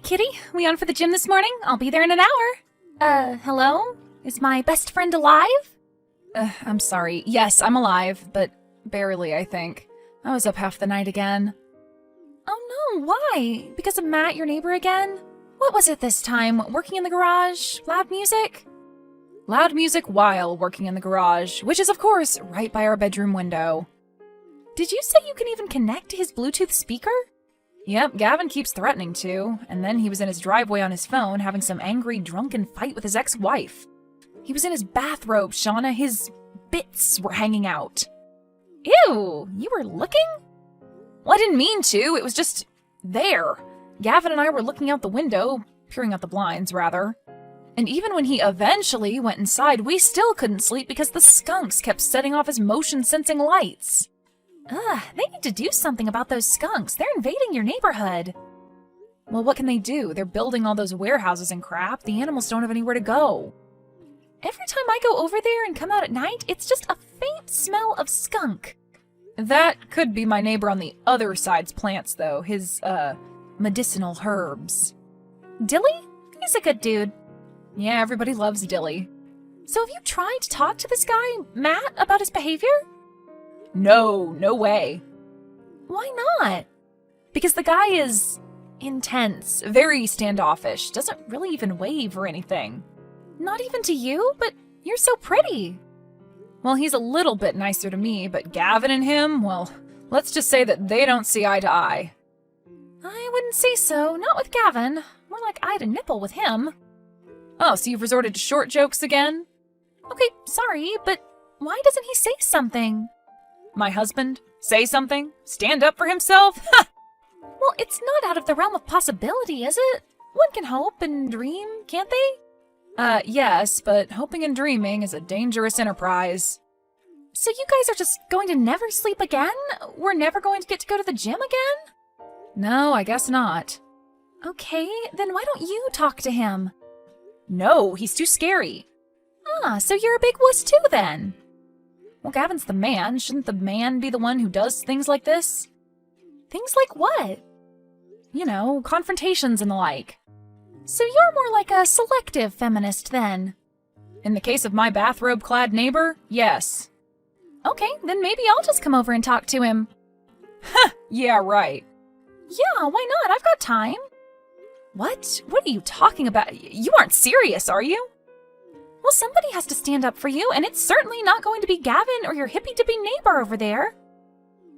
Kitty, we on for the gym this morning? I'll be there in an hour. Hello? Is my best friend alive? I'm sorry. Yes, I'm alive, but barely, I think. I was up half the night again. Oh no, why? Because of Matt, your neighbor again? What was it this time? Working in the garage? Loud music? Loud music while working in the garage, which is, of course, right by our bedroom window. Did you say you can even connect to his Bluetooth speaker? Yep, Gavin keeps threatening to, and then he was in his driveway on his phone having some angry, drunken fight with his ex-wife. He was in his bathrobe, Shauna. His bits were hanging out. Ew, you were looking? Well, I didn't mean to. It was just there. Gavin and I were looking out the window, peering out the blinds, rather. And even when he eventually went inside, we still couldn't sleep because the skunks kept setting off his motion-sensing lights. Ugh, they need to do something about those skunks. They're invading your neighborhood. Well, what can they do? They're building all those warehouses and crap. The animals don't have anywhere to go. Every time I go over there and come out at night, it's just a faint smell of skunk. That could be my neighbor on the other side's plants, though. His, medicinal herbs. Dilly? He's a good dude. Yeah, everybody loves Dilly. So have you tried to talk to this guy, Matt, about his behavior? No way. Why not? Because the guy is intense, very standoffish, doesn't really even wave or anything. Not even to you, but you're so pretty. Well, he's a little bit nicer to me, but Gavin and him, well, let's just say that they don't see eye to eye. I wouldn't say so, not with Gavin. More like eye to nipple with him. Oh, so you've resorted to short jokes again? Okay, sorry, but why doesn't he say something? My husband? Say something? Stand up for himself? Ha! Well, it's not out of the realm of possibility, is it? One can hope and dream, can't they? Yes, but hoping and dreaming is a dangerous enterprise. So you guys are just going to never sleep again? We're never going to get to go to the gym again? No, I guess not. Okay, then why don't you talk to him? No, he's too scary. Ah, so you're a big wuss too, then? Well, Gavin's the man. Shouldn't the man be the one who does things like this? Things like what? You know, confrontations and the like. So you're more like a selective feminist, then? In the case of my bathrobe-clad neighbor, yes. Okay, then maybe I'll just come over and talk to him. Huh, yeah, right. Yeah, why not? I've got time. What? What are you talking about? You aren't serious, are you? Well, somebody has to stand up for you, and it's certainly not going to be Gavin or your hippy-dippy neighbor over there.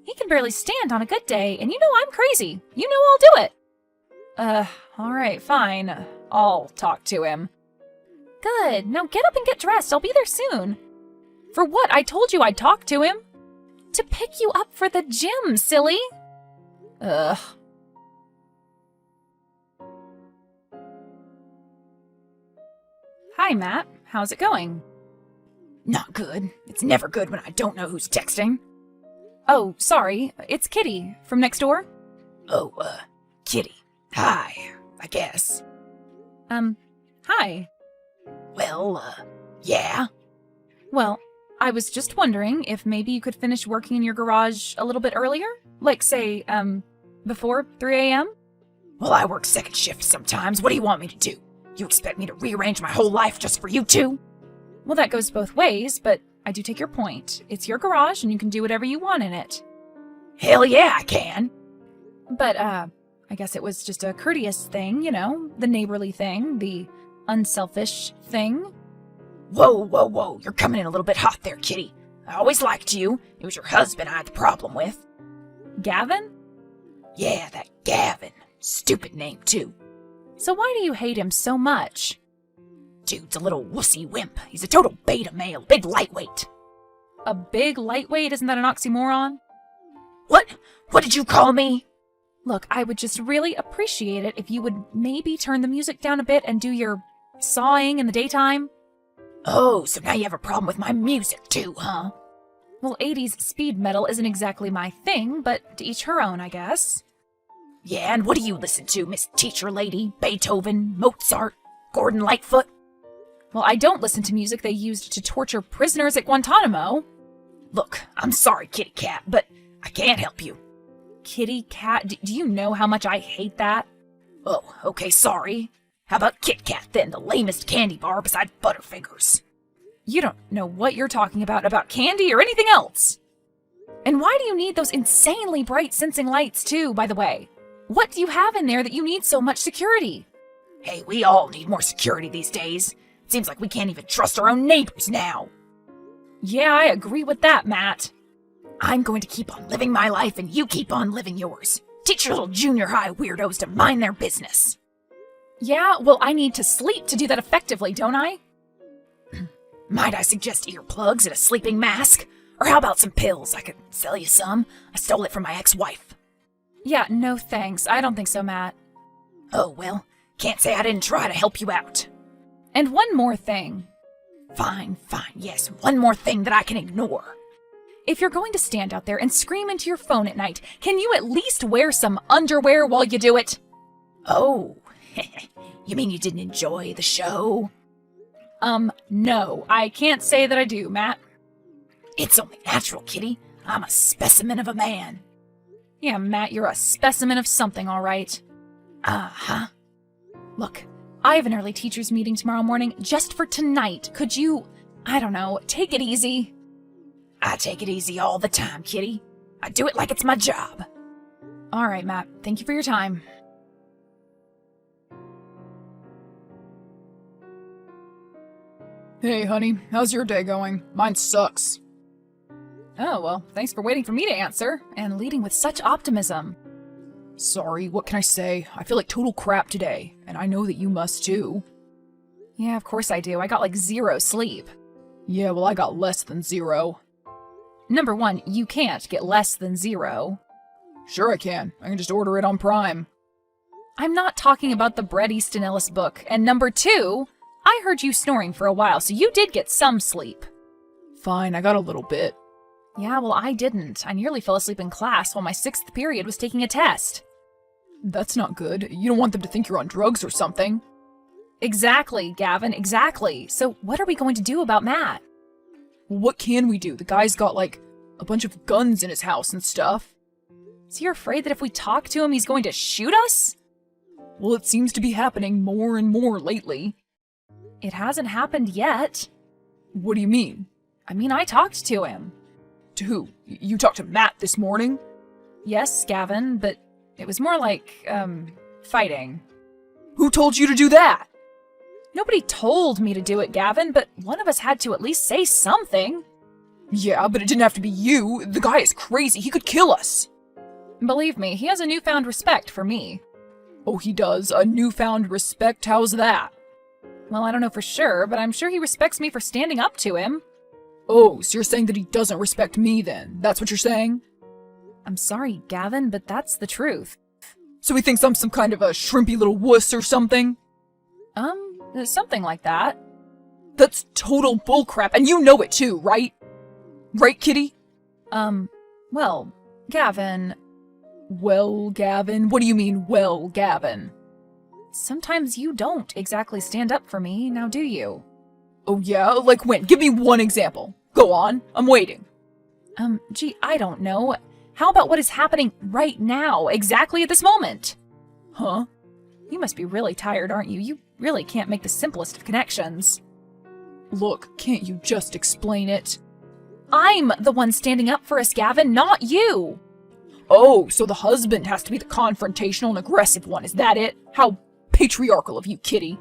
He can barely stand on a good day, and you know I'm crazy. You know I'll do it. Alright, fine. I'll talk to him. Good. Now get up and get dressed. I'll be there soon. For what? I told you I'd talk to him. To pick you up for the gym, silly. Ugh. Hi, Matt. How's it going? Not good. It's never good when I don't know who's texting. Oh, sorry. It's Kitty from next door. Oh, Kitty. Hi, I guess. Hi. Well, yeah. Well, I was just wondering if maybe you could finish working in your garage a little bit earlier? Like, say, before 3 a.m.? Well, I work second shift sometimes. What do you want me to do? You expect me to rearrange my whole life just for you two? Well, that goes both ways, but I do take your point. It's your garage, and you can do whatever you want in it. Hell yeah, I can! But, I guess it was just a courteous thing, you know? The neighborly thing, the unselfish thing. Whoa, you're coming in a little bit hot there, Kitty. I always liked you. It was your husband I had the problem with. Gavin? Yeah, that Gavin. Stupid name, too. So why do you hate him so much? Dude's a little wussy wimp. He's a total beta male, big lightweight. A big lightweight? Isn't that an oxymoron? What? What did you call me? Look, I would just really appreciate it if you would maybe turn the music down a bit and do your sawing in the daytime. Oh, so now you have a problem with my music too, huh? Well, 80s speed metal isn't exactly my thing, but to each her own, I guess. Yeah, and what do you listen to, Miss Teacher Lady? Beethoven, Mozart, Gordon Lightfoot? Well, I don't listen to music they used to torture prisoners at Guantanamo. Look, I'm sorry, Kitty Cat, but I can't help you. Kitty Cat? Do you know how much I hate that? Oh, okay, sorry. How about Kit Kat then, the lamest candy bar beside Butterfingers? You don't know what you're talking about candy or anything else. And why do you need those insanely bright sensing lights too, by the way? What do you have in there that you need so much security? Hey, we all need more security these days. It seems like we can't even trust our own neighbors now. Yeah, I agree with that, Matt. I'm going to keep on living my life and you keep on living yours. Teach your little junior high weirdos to mind their business. Yeah, well, I need to sleep to do that effectively, don't I? Might I suggest earplugs and a sleeping mask? Or how about some pills? I could sell you some. I stole it from my ex-wife. Yeah, no thanks. I don't think so, Matt. Oh, well, can't say I didn't try to help you out. And one more thing. Fine, yes, one more thing that I can ignore. If you're going to stand out there and scream into your phone at night, can you at least wear some underwear while you do it? Oh, you mean you didn't enjoy the show? No, I can't say that I do, Matt. It's only natural, Kitty. I'm a specimen of a man. Yeah, Matt, you're a specimen of something, all right. Uh-huh. Look, I have an early teachers meeting tomorrow morning just for tonight. Could you, I don't know, take it easy? I take it easy all the time, Kitty. I do it like it's my job. All right, Matt. Thank you for your time. Hey, honey, how's your day going? Mine sucks. Oh, well, thanks for waiting for me to answer, and leading with such optimism. Sorry, what can I say? I feel like total crap today, and I know that you must too. Yeah, of course I do. I got like 0 sleep. Yeah, well, I got less than 0. Number 1, you can't get less than 0. Sure I can. I can just order it on Prime. I'm not talking about the Bret Easton Ellis book. And number 2, I heard you snoring for a while, so you did get some sleep. Fine, I got a little bit. Yeah, well, I didn't. I nearly fell asleep in class while my 6th period was taking a test. That's not good. You don't want them to think you're on drugs or something. Exactly, Gavin, exactly. So what are we going to do about Matt? What can we do? The guy's got, like, a bunch of guns in his house and stuff. Is he afraid that if we talk to him, he's going to shoot us? Well, it seems to be happening more and more lately. It hasn't happened yet. What do you mean? I mean, I talked to him. To who? You talked to Matt this morning? Yes, Gavin, but it was more like, fighting. Who told you to do that? Nobody told me to do it, Gavin, but one of us had to at least say something. Yeah, but it didn't have to be you. The guy is crazy. He could kill us. Believe me, he has a newfound respect for me. Oh, he does? A newfound respect? How's that? Well, I don't know for sure, but I'm sure he respects me for standing up to him. Oh, so you're saying that he doesn't respect me then? That's what you're saying? I'm sorry, Gavin, but that's the truth. So he thinks I'm some kind of a shrimpy little wuss or something? Something like that. That's total bullcrap, and you know it too, right? Right, Kitty? Well, Gavin... Well, Gavin? What do you mean, well, Gavin? Sometimes you don't exactly stand up for me, now do you? Oh yeah? Like when? Give me one example. Go on, I'm waiting. Gee, I don't know. How about what is happening right now, exactly at this moment? Huh? You must be really tired, aren't you? You really can't make the simplest of connections. Look, can't you just explain it? I'm the one standing up for us, Gavin, not you! Oh, so the husband has to be the confrontational and aggressive one, is that it? How patriarchal of you, Kitty.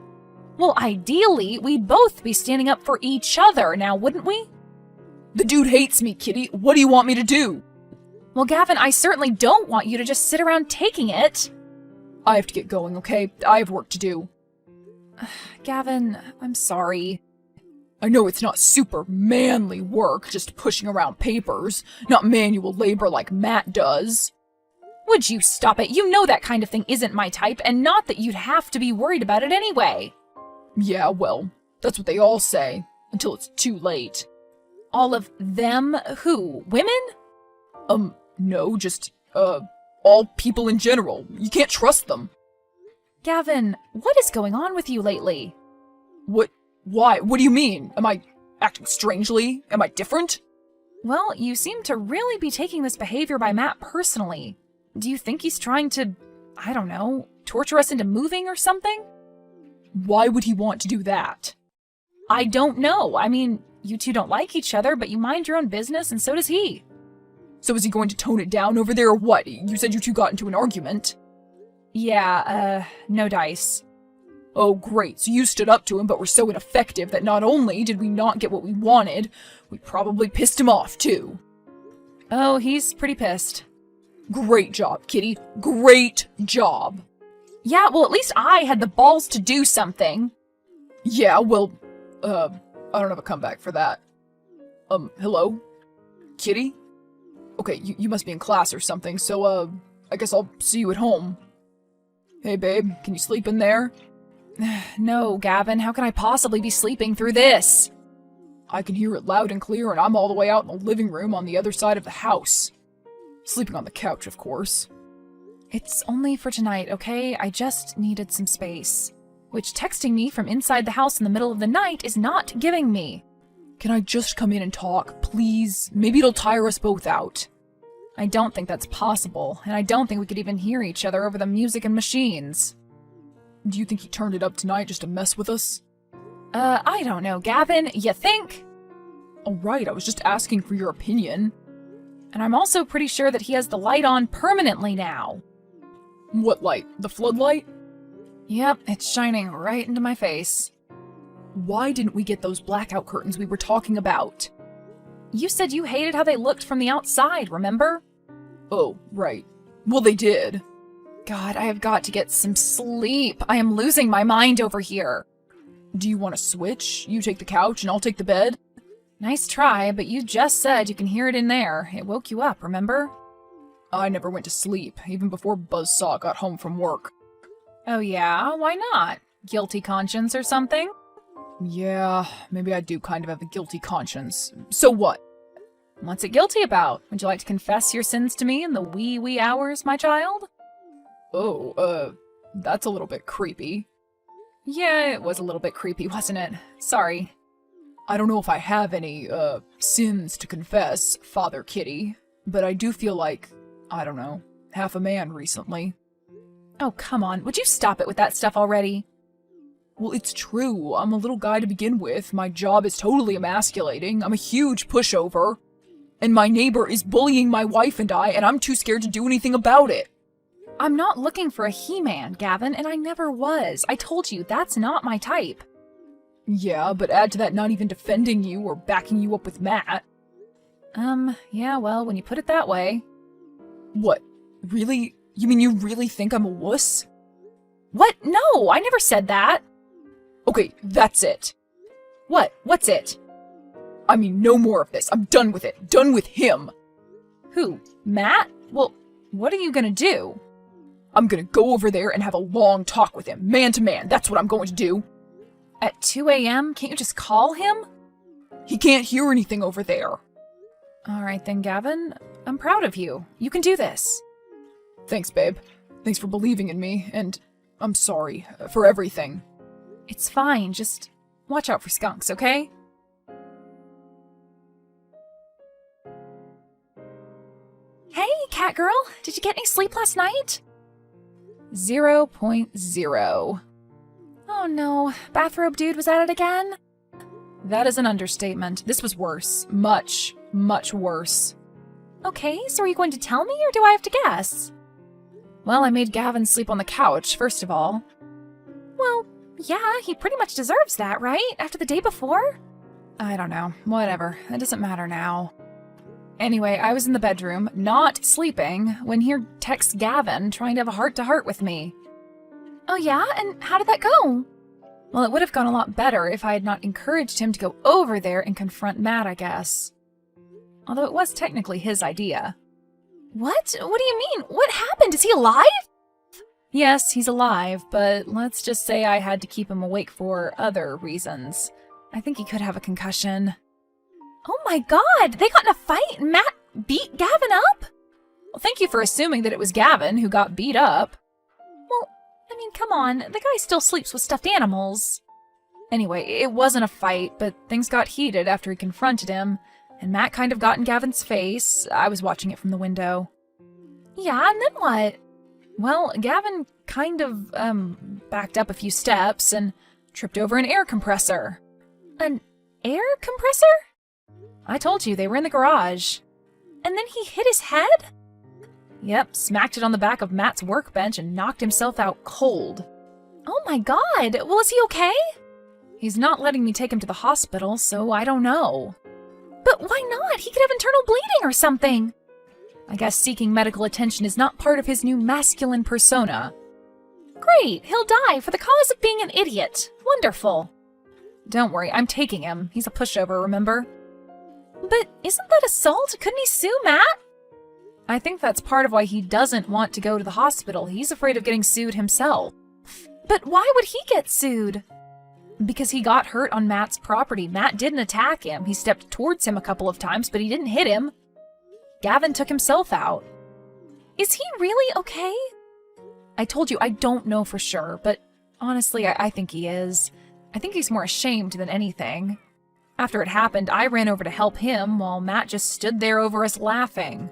Well, ideally, we'd both be standing up for each other now, wouldn't we? The dude hates me, Kitty. What do you want me to do? Well, Gavin, I certainly don't want you to just sit around taking it. I have to get going, okay? I have work to do. Gavin, I'm sorry. I know it's not super manly work, just pushing around papers, not manual labor like Matt does. Would you stop it? You know that kind of thing isn't my type, and not that you'd have to be worried about it anyway. Yeah, well, that's what they all say, until it's too late. All of them? Who? Women? No, just, all people in general. You can't trust them. Gavin, what is going on with you lately? What? Why? What do you mean? Am I acting strangely? Am I different? Well, you seem to really be taking this behavior by Matt personally. Do you think he's trying to, I don't know, torture us into moving or something? Why would he want to do that? I don't know. I mean, you two don't like each other, but you mind your own business, and so does he. So is he going to tone it down over there or what? You said you two got into an argument. Yeah, no dice. Oh, great. So you stood up to him, but were so ineffective that not only did we not get what we wanted, we probably pissed him off, too. Oh, he's pretty pissed. Great job, Kitty. Great job. Yeah, well, at least I had the balls to do something. Yeah, well, I don't have a comeback for that. Hello? Kitty? Okay, you must be in class or something, so, I guess I'll see you at home. Hey, babe, can you sleep in there? No, Gavin, how can I possibly be sleeping through this? I can hear it loud and clear, and I'm all the way out in the living room on the other side of the house. Sleeping on the couch, of course. It's only for tonight, okay? I just needed some space. Which texting me from inside the house in the middle of the night is not giving me. Can I just come in and talk, please? Maybe it'll tire us both out. I don't think that's possible, and I don't think we could even hear each other over the music and machines. Do you think he turned it up tonight just to mess with us? I don't know, Gavin. You think? Alright, I was just asking for your opinion. And I'm also pretty sure that he has the light on permanently now. What light? The floodlight? Yep, it's shining right into my face. Why didn't we get those blackout curtains we were talking about? You said you hated how they looked from the outside, remember? Oh, right. Well, they did. God, I have got to get some sleep. I am losing my mind over here. Do you want to switch? You take the couch and I'll take the bed? Nice try, but you just said you can hear it in there. It woke you up, remember? I never went to sleep, even before Buzzsaw got home from work. Oh yeah? Why not? Guilty conscience or something? Yeah, maybe I do kind of have a guilty conscience. So what? What's it guilty about? Would you like to confess your sins to me in the wee hours, my child? Oh, that's a little bit creepy. Yeah, it was a little bit creepy, wasn't it? Sorry. I don't know if I have any, sins to confess, Father Kitty, but I do feel like, I don't know, half a man recently. Oh, come on. Would you stop it with that stuff already? Well, it's true. I'm a little guy to begin with. My job is totally emasculating. I'm a huge pushover. And my neighbor is bullying my wife and I, and I'm too scared to do anything about it. I'm not looking for a He-Man, Gavin, and I never was. I told you, that's not my type. Yeah, but add to that not even defending you or backing you up with Matt. Yeah, well, when you put it that way. What? Really? You mean you really think I'm a wuss? What? No, I never said that. Okay, that's it. What? What's it? I mean, no more of this. I'm done with it. Done with him. Who? Matt? Well, what are you gonna do? I'm gonna go over there and have a long talk with him, man to man. That's what I'm going to do. At 2 a.m.? Can't you just call him? He can't hear anything over there. All right then, Gavin. I'm proud of you. You can do this. Thanks, babe. Thanks for believing in me, and I'm sorry for everything. It's fine. Just watch out for skunks, okay? Hey, cat girl. Did you get any sleep last night? 0.0. Oh no. Bathrobe dude was at it again? That is an understatement. This was worse. Much, much worse. Okay, so are you going to tell me, or do I have to guess? Well, I made Gavin sleep on the couch, first of all. Well, yeah, he pretty much deserves that, right? After the day before? I don't know. Whatever. It doesn't matter now. Anyway, I was in the bedroom, not sleeping, when he texts Gavin trying to have a heart-to-heart with me. Oh yeah? And how did that go? Well, it would have gone a lot better if I had not encouraged him to go over there and confront Matt, I guess. Although it was technically his idea. What? What do you mean? What happened? Is he alive? Yes, he's alive, but let's just say I had to keep him awake for other reasons. I think he could have a concussion. Oh my god! They got in a fight and Matt beat Gavin up? Well, thank you for assuming that it was Gavin who got beat up. Well, I mean, come on. The guy still sleeps with stuffed animals. Anyway, it wasn't a fight, but things got heated after he confronted him, and Matt kind of got in Gavin's face. I was watching it from the window. Yeah, and then what? Well, Gavin kind of, backed up a few steps and tripped over an air compressor. An air compressor? I told you, they were in the garage. And then he hit his head? Yep, smacked it on the back of Matt's workbench and knocked himself out cold. Oh my god, well, is he okay? He's not letting me take him to the hospital, so I don't know. But why not? He could have internal bleeding or something. I guess seeking medical attention is not part of his new masculine persona. Great, he'll die for the cause of being an idiot. Wonderful. Don't worry, I'm taking him. He's a pushover, remember? But isn't that assault? Couldn't he sue Matt? I think that's part of why he doesn't want to go to the hospital. He's afraid of getting sued himself. But why would he get sued? Because he got hurt on Matt's property. Matt didn't attack him. He stepped towards him a couple of times, but he didn't hit him. Gavin took himself out. Is he really okay? I told you I don't know for sure, but honestly, I think he is. I think he's more ashamed than anything. After it happened, I ran over to help him while Matt just stood there over us laughing.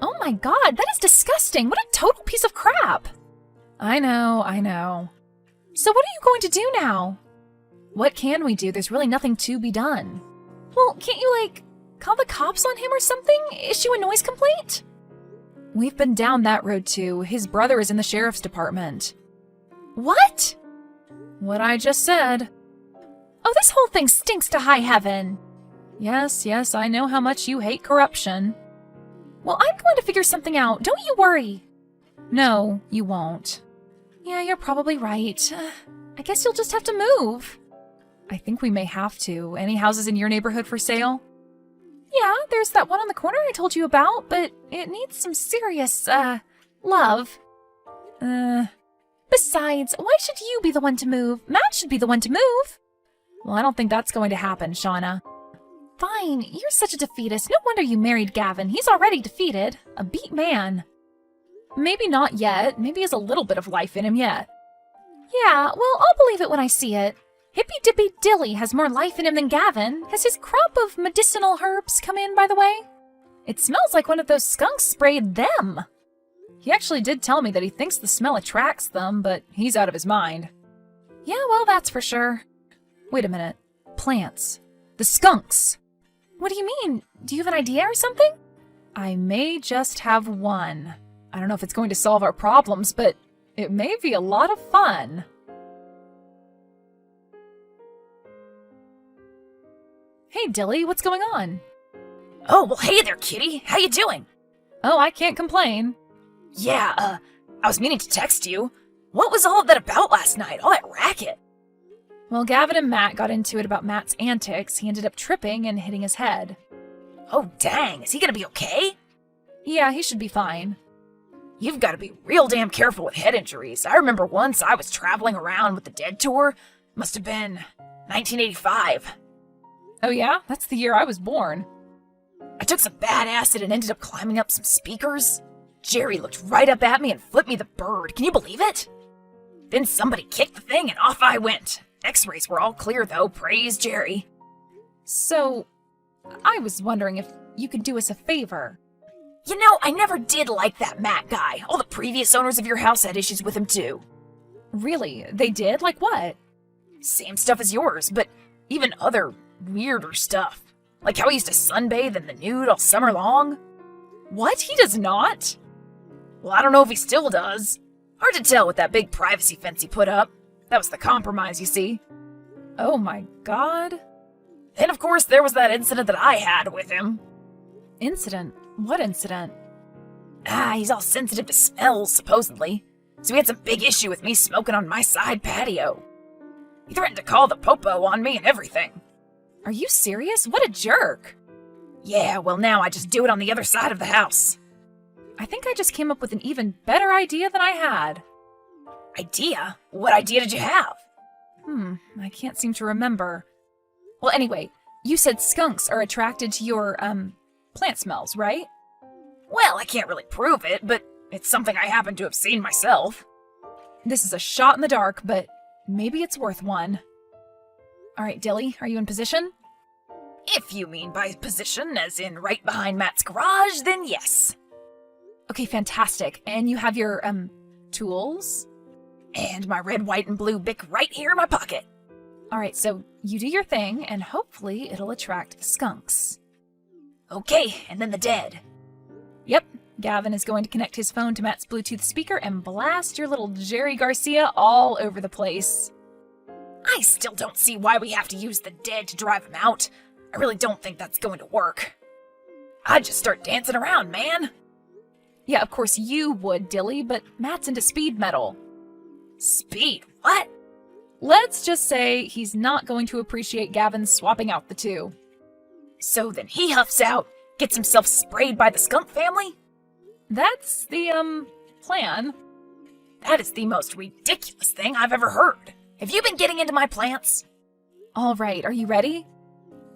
Oh my god, that is disgusting. What a total piece of crap. I know. So what are you going to do now? What can we do? There's really nothing to be done. Well, can't you, call the cops on him or something? Issue a noise complaint? We've been down that road too. His brother is in the sheriff's department. What? What I just said. Oh, this whole thing stinks to high heaven. Yes, I know how much you hate corruption. Well, I'm going to figure something out. Don't you worry. No, you won't. Yeah, you're probably right. I guess you'll just have to move. I think we may have to. Any houses in your neighborhood for sale? Yeah, there's that one on the corner I told you about, but it needs some serious, love. Besides, why should you be the one to move? Matt should be the one to move. Well, I don't think that's going to happen, Shauna. Fine, you're such a defeatist. No wonder you married Gavin. He's already defeated. A beat man. Maybe not yet. Maybe he has a little bit of life in him yet. Yeah, well, I'll believe it when I see it. Hippy-dippy Dilly has more life in him than Gavin. Has his crop of medicinal herbs come in, by the way? It smells like one of those skunks sprayed them. He actually did tell me that he thinks the smell attracts them, but he's out of his mind. Yeah, well, that's for sure. Wait a minute. Plants. The skunks. What do you mean? Do you have an idea or something? I may just have one. I don't know if it's going to solve our problems, but it may be a lot of fun. Hey, Dilly, what's going on? Oh, well, hey there, kitty. How you doing? Oh, I can't complain. Yeah, I was meaning to text you. What was all of that about last night? All that racket? Well, Gavin and Matt got into it about Matt's antics. He ended up tripping and hitting his head. Oh, dang. Is he gonna be okay? Yeah, he should be fine. You've got to be real damn careful with head injuries. I remember once I was traveling around with the Dead Tour. Must have been 1985. Oh yeah? That's the year I was born. I took some bad acid and ended up climbing up some speakers. Jerry looked right up at me and flipped me the bird. Can you believe it? Then somebody kicked the thing and off I went. X-rays were all clear though, praise Jerry. So, I was wondering if you could do us a favor. You know, I never did like that Matt guy. All the previous owners of your house had issues with him too. Really? They did? Like what? Same stuff as yours, but even other weirder stuff. Like how he used to sunbathe in the nude all summer long. What? He does not? Well, I don't know if he still does. Hard to tell with that big privacy fence he put up. That was the compromise, you see. Oh my god. Then, of course, there was that incident that I had with him. Incident? What incident? He's all sensitive to smells, supposedly. So he had some big issue with me smoking on my side patio. He threatened to call the popo on me and everything. Are you serious? What a jerk. Yeah, well now I just do it on the other side of the house. I think I just came up with an even better idea than I had. Idea? What idea did you have? I can't seem to remember. Well, anyway, you said skunks are attracted to your, plant smells, right? Well, I can't really prove it, but it's something I happen to have seen myself. This is a shot in the dark, but maybe it's worth one. All right, Dilly, are you in position? If you mean by position, as in right behind Matt's garage, then yes. Okay, fantastic. And you have your, tools. And my red, white, and blue Bic right here in my pocket. All right, so you do your thing, and hopefully it'll attract the skunks. Okay, and then the dead. Yep, Gavin is going to connect his phone to Matt's Bluetooth speaker and blast your little Jerry Garcia all over the place. I still don't see why we have to use the dead to drive them out. I really don't think that's going to work. I'd just start dancing around, man. Yeah, of course you would, Dilly, but Matt's into speed metal. Speed? What? Let's just say he's not going to appreciate Gavin swapping out the two. So then he huffs out, gets himself sprayed by the skunk family? That's the, plan. That is the most ridiculous thing I've ever heard. Have you been getting into my plants? All right, are you ready?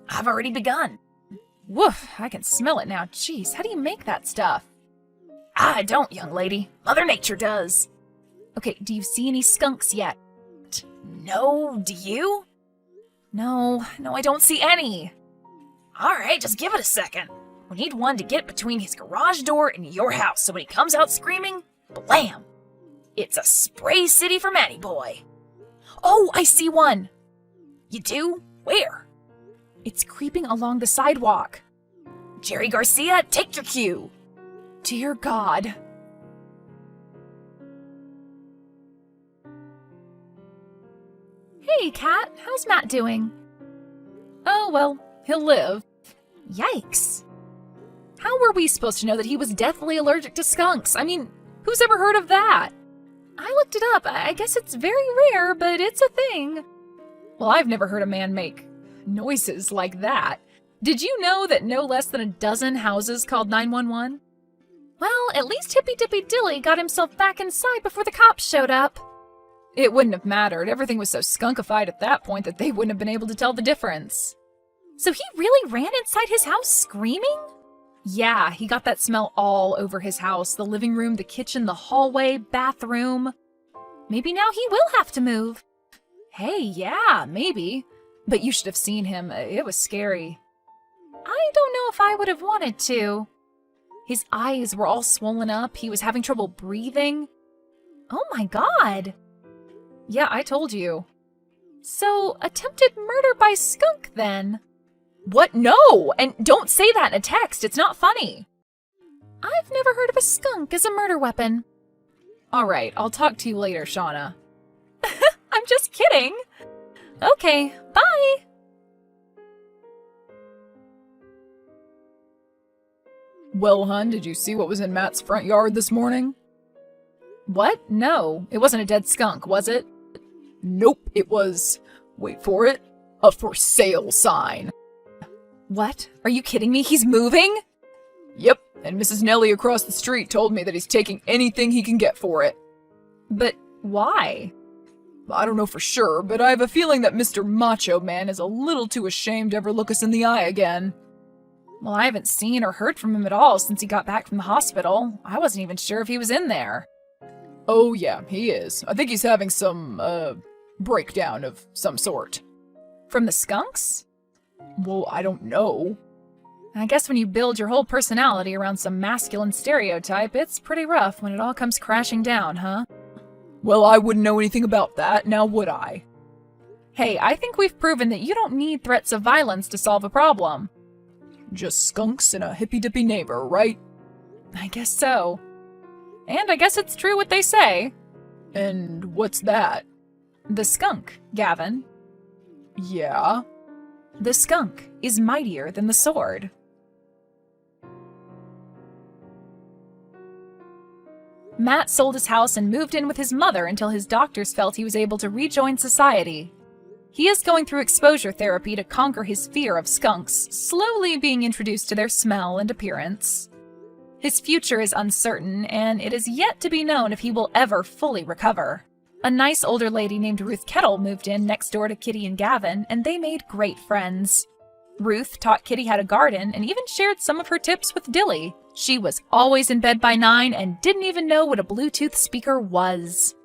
I've already begun. Woof, I can smell it now. Jeez, how do you make that stuff? I don't, young lady. Mother Nature does. Okay, do you see any skunks yet? No, do you? No, I don't see any. All right, just give it a second. We need one to get between his garage door and your house, so when he comes out screaming, blam! It's a spray city for Matty Boy. Oh, I see one. You do? Where? It's creeping along the sidewalk. Jerry Garcia, take your cue. Dear God. Hey, Kat, how's Matt doing? Oh, well, he'll live. Yikes. How were we supposed to know that he was deathly allergic to skunks? I mean, who's ever heard of that? I looked it up. I guess it's very rare, but it's a thing. Well, I've never heard a man make noises like that. Did you know that no less than a dozen houses called 911? Well, at least Hippy Dippy Dilly got himself back inside before the cops showed up. It wouldn't have mattered. Everything was so skunkified at that point that they wouldn't have been able to tell the difference. So he really ran inside his house screaming? Yeah, he got that smell all over his house. The living room, the kitchen, the hallway, bathroom. Maybe now he will have to move. Hey, yeah, maybe. But you should have seen him. It was scary. I don't know if I would have wanted to. His eyes were all swollen up. He was having trouble breathing. Oh my God. Yeah, I told you. So, attempted murder by skunk then? What? No! And don't say that in a text. It's not funny. I've never heard of a skunk as a murder weapon. All right, I'll talk to you later, Shauna. I'm just kidding. Okay, bye. Well, hun, did you see what was in Matt's front yard this morning? What? No, it wasn't a dead skunk, was it? Nope, it was, wait for it, a for sale sign. What? Are you kidding me? He's moving? Yep, and Mrs. Nellie across the street told me that he's taking anything he can get for it. But why? I don't know for sure, but I have a feeling that Mr. Macho Man is a little too ashamed to ever look us in the eye again. Well, I haven't seen or heard from him at all since he got back from the hospital. I wasn't even sure if he was in there. Oh yeah, he is. I think he's having some, breakdown of some sort. From the skunks? Well, I don't know. I guess when you build your whole personality around some masculine stereotype, it's pretty rough when it all comes crashing down, huh? Well, I wouldn't know anything about that, now would I? Hey, I think we've proven that you don't need threats of violence to solve a problem. Just skunks and a hippy-dippy neighbor, right? I guess so. And I guess it's true what they say. And what's that? The skunk, Gavin. Yeah? The skunk is mightier than the sword. Matt sold his house and moved in with his mother until his doctors felt he was able to rejoin society. He is going through exposure therapy to conquer his fear of skunks, slowly being introduced to their smell and appearance. His future is uncertain, and it is yet to be known if he will ever fully recover. A nice older lady named Ruth Kettle moved in next door to Kitty and Gavin, and they made great friends. Ruth taught Kitty how to garden and even shared some of her tips with Dilly. She was always in bed by 9 and didn't even know what a Bluetooth speaker was.